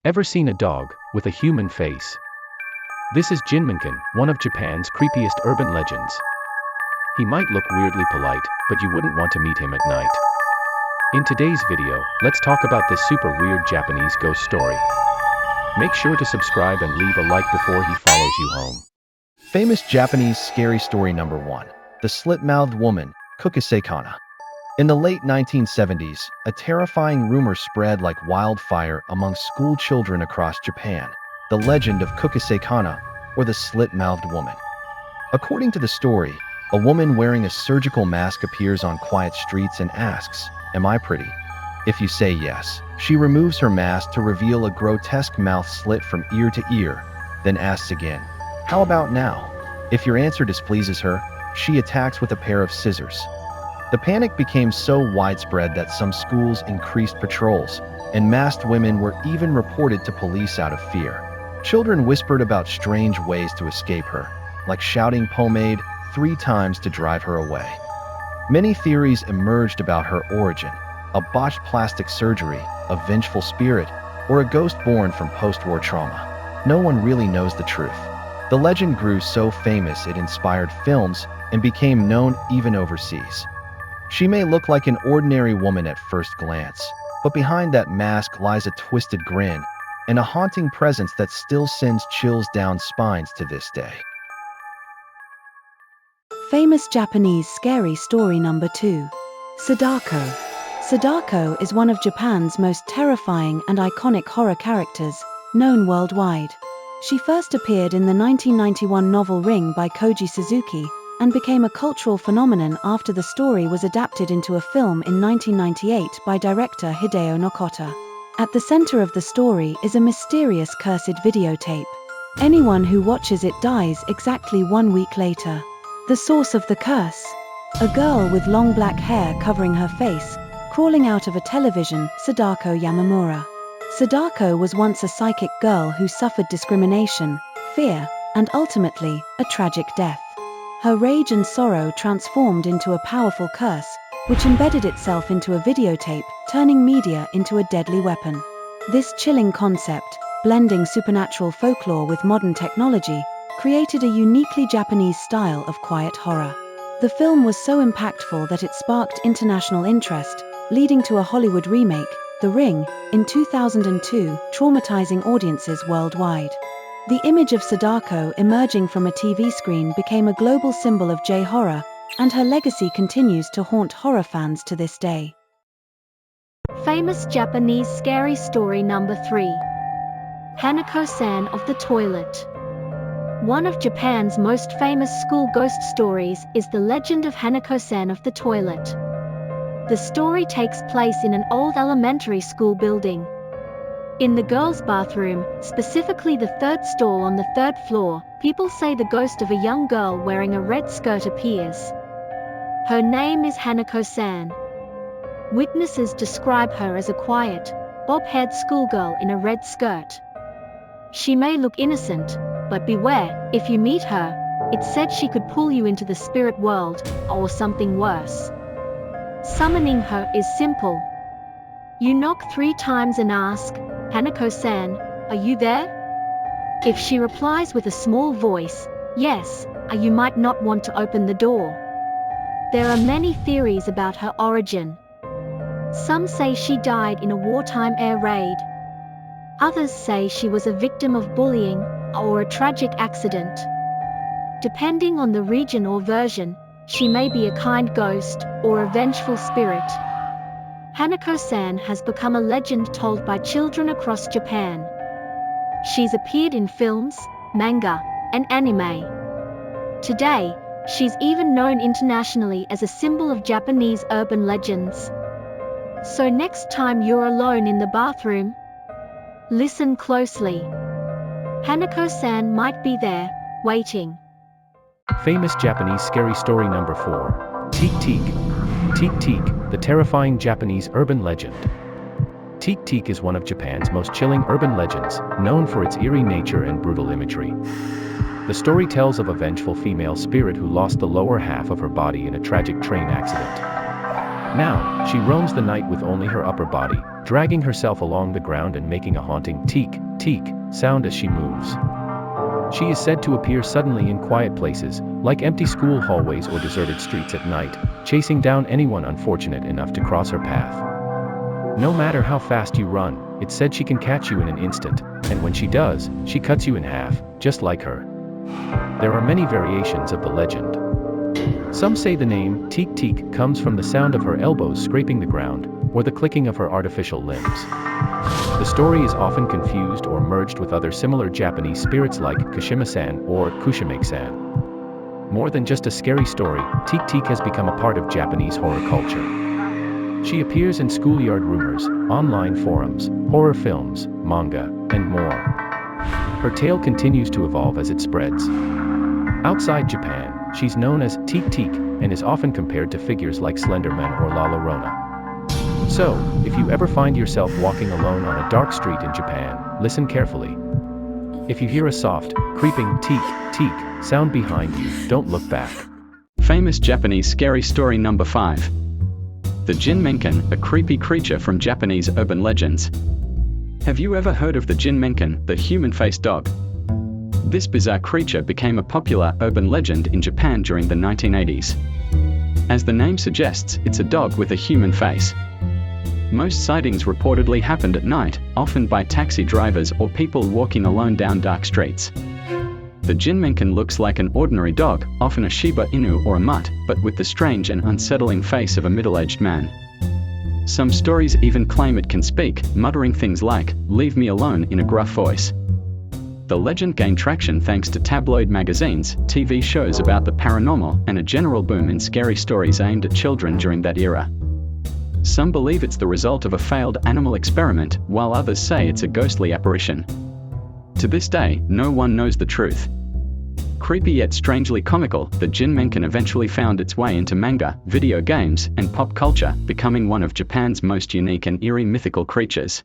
Ever seen a dog with a human face? This is Jinmenken, one of Japan's creepiest urban legends. He might look weirdly polite, but you wouldn't want to meet him at night. In today's video, let's talk about this super weird Japanese ghost story. Make sure to subscribe and leave a like before he follows you home. Famous Japanese scary story number 1. The Slit-Mouthed Woman, Kuchisake-onna. In the late 1970s, a terrifying rumor spread like wildfire among school children across Japan, the legend of Kuchisake-onna, or the Slit-Mouthed Woman. According to the story, a woman wearing a surgical mask appears on quiet streets and asks, "Am I pretty?" If you say yes, she removes her mask to reveal a grotesque mouth slit from ear to ear, then asks again, "How about now?" If your answer displeases her, she attacks with a pair of scissors. The panic became so widespread that some schools increased patrols, and masked women were even reported to police out of fear. Children whispered about strange ways to escape her, like shouting pomade 3 times to drive her away. Many theories emerged about her origin: a botched plastic surgery, a vengeful spirit, or a ghost born from post-war trauma. No one really knows the truth. The legend grew so famous it inspired films and became known even overseas. She may look like an ordinary woman at first glance, but behind that mask lies a twisted grin and a haunting presence that still sends chills down spines to this day. Famous Japanese scary story number 2. Sadako. Sadako is one of Japan's most terrifying and iconic horror characters, known worldwide. She first appeared in the 1991 novel Ring by Koji Suzuki, and became a cultural phenomenon after the story was adapted into a film in 1998 by director Hideo Nakata. At the center of the story is a mysterious cursed videotape. Anyone who watches it dies exactly 1 week later. The source of the curse? A girl with long black hair covering her face, crawling out of a television, Sadako Yamamura. Sadako was once a psychic girl who suffered discrimination, fear, and ultimately, a tragic death. Her rage and sorrow transformed into a powerful curse, which embedded itself into a videotape, turning media into a deadly weapon. This chilling concept, blending supernatural folklore with modern technology, created a uniquely Japanese style of quiet horror. The film was so impactful that it sparked international interest, leading to a Hollywood remake, The Ring, in 2002, traumatizing audiences worldwide. The image of Sadako emerging from a TV screen became a global symbol of J-horror, and her legacy continues to haunt horror fans to this day. Famous Japanese scary story number 3. Hanako-san of the Toilet. One of Japan's most famous school ghost stories is the legend of Hanako-san of the Toilet. The story takes place in an old elementary school building. In the girls' bathroom, specifically the 3rd stall on the 3rd floor, people say the ghost of a young girl wearing a red skirt appears. Her name is Hanako-san. Witnesses describe her as a quiet, bob-haired schoolgirl in a red skirt. She may look innocent, but beware, if you meet her, it's said she could pull you into the spirit world, or something worse. Summoning her is simple. You knock 3 times and ask, "Hanako-san, are you there?" If she replies with a small voice, "Yes," you might not want to open the door. There are many theories about her origin. Some say she died in a wartime air raid. Others say she was a victim of bullying, or a tragic accident. Depending on the region or version, she may be a kind ghost, or a vengeful spirit. Hanako-san has become a legend told by children across Japan. She's appeared in films, manga, and anime. Today, she's even known internationally as a symbol of Japanese urban legends. So next time you're alone in the bathroom, listen closely. Hanako-san might be there, waiting. Famous Japanese scary story number 4. Teke. Teke, the terrifying Japanese urban legend. Teke is one of Japan's most chilling urban legends, known for its eerie nature and brutal imagery. The story tells of a vengeful female spirit who lost the lower half of her body in a tragic train accident. Now, she roams the night with only her upper body, dragging herself along the ground and making a haunting teek, teek sound as she moves. She is said to appear suddenly in quiet places, like empty school hallways or deserted streets at night, chasing down anyone unfortunate enough to cross her path. No matter how fast you run, it's said she can catch you in an instant, and when she does, she cuts you in half, just like her. There are many variations of the legend. Some say the name teek teek comes from the sound of her elbows scraping the ground, or the clicking of her artificial limbs. The story is often confused or merged with other similar Japanese spirits like Kushima-san or Kuchisake-san. More than just a scary story, teek teek has become a part of Japanese horror culture. She appears in schoolyard rumors, online forums, horror films, manga, and more. Her tale continues to evolve as it spreads. Outside Japan, she's known as teek teek and is often compared to figures like Slenderman or La Llorona. So, if you ever find yourself walking alone on a dark street in Japan, listen carefully. If you hear a soft, creeping teek, teek sound behind you, don't look back. Famous Japanese scary story number 5. The Jinmenken, a creepy creature from Japanese urban legends. Have you ever heard of the Jinmenken, the human-faced dog? This bizarre creature became a popular urban legend in Japan during the 1980s. As the name suggests, it's a dog with a human face. Most sightings reportedly happened at night, often by taxi drivers or people walking alone down dark streets. The Jinmenken looks like an ordinary dog, often a Shiba Inu or a mutt, but with the strange and unsettling face of a middle-aged man. Some stories even claim it can speak, muttering things like, "Leave me alone," in a gruff voice. The legend gained traction thanks to tabloid magazines, TV shows about the paranormal, and a general boom in scary stories aimed at children during that era. Some believe it's the result of a failed animal experiment, while others say it's a ghostly apparition. To this day, no one knows the truth. Creepy yet strangely comical, the Jinmenken eventually found its way into manga, video games, and pop culture, becoming one of Japan's most unique and eerie mythical creatures.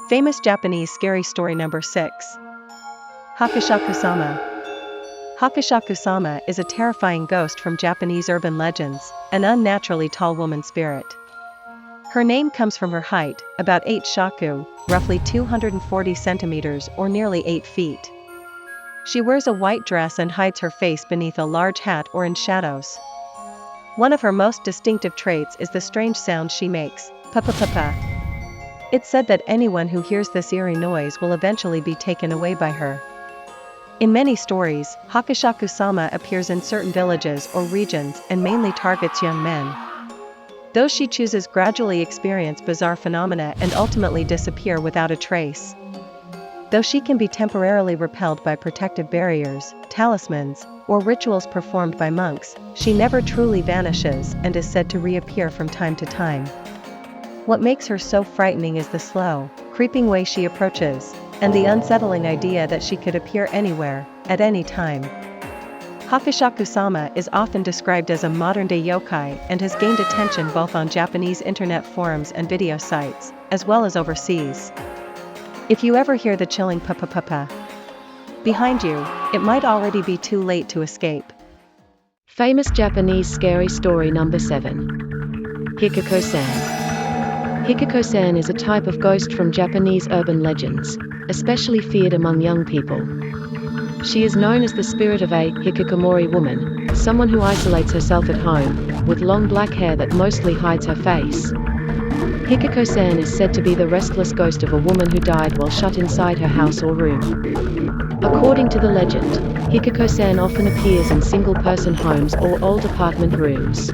Famous Japanese scary story number 6. Hachishaku-sama. Hachishaku-sama is a terrifying ghost from Japanese urban legends, an unnaturally tall woman spirit. Her name comes from her height, about 8 shaku, roughly 240 centimeters or nearly 8 feet. She wears a white dress and hides her face beneath a large hat or in shadows. One of her most distinctive traits is the strange sound she makes, pa-pa-pa-pa. It's said that anyone who hears this eerie noise will eventually be taken away by her. In many stories, Hachishaku-sama appears in certain villages or regions and mainly targets young men. Those she chooses gradually experience bizarre phenomena and ultimately disappear without a trace. Though she can be temporarily repelled by protective barriers, talismans, or rituals performed by monks, she never truly vanishes and is said to reappear from time to time. What makes her so frightening is the slow, creeping way she approaches, and the unsettling idea that she could appear anywhere, at any time. Hachishaku-sama is often described as a modern-day yokai and has gained attention both on Japanese internet forums and video sites, as well as overseas. If you ever hear the chilling pa-pa-pa-pa behind you, it might already be too late to escape. Famous Japanese scary story number 7. Hikiko-san. Hikiko-san is a type of ghost from Japanese urban legends, especially feared among young people. She is known as the spirit of a hikikomori woman, someone who isolates herself at home, with long black hair that mostly hides her face. Hikiko-san is said to be the restless ghost of a woman who died while shut inside her house or room. According to the legend, Hikiko-san often appears in single-person homes or old apartment rooms.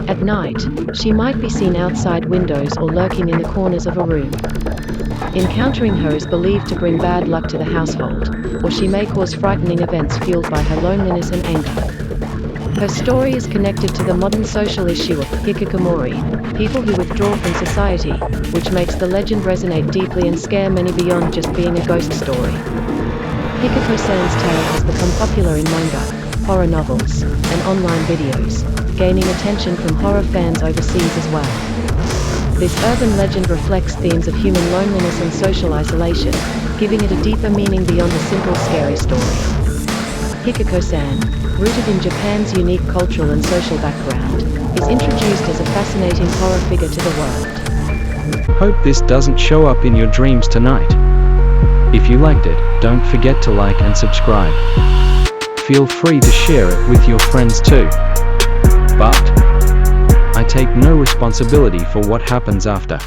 At night, she might be seen outside windows or lurking in the corners of a room. Encountering her is believed to bring bad luck to the household, or she may cause frightening events fueled by her loneliness and anger. Her story is connected to the modern social issue of hikikomori, people who withdraw from society, which makes the legend resonate deeply and scare many beyond just being a ghost story. Hikiko-san's tale has become popular in manga, horror novels, and online videos, gaining attention from horror fans overseas as well. This urban legend reflects themes of human loneliness and social isolation, giving it a deeper meaning beyond a simple scary story. Hikiko-san, rooted in Japan's unique cultural and social background, is introduced as a fascinating horror figure to the world. Hope this doesn't show up in your dreams tonight. If you liked it, don't forget to like and subscribe. Feel free to share it with your friends too. But I take no responsibility for what happens after.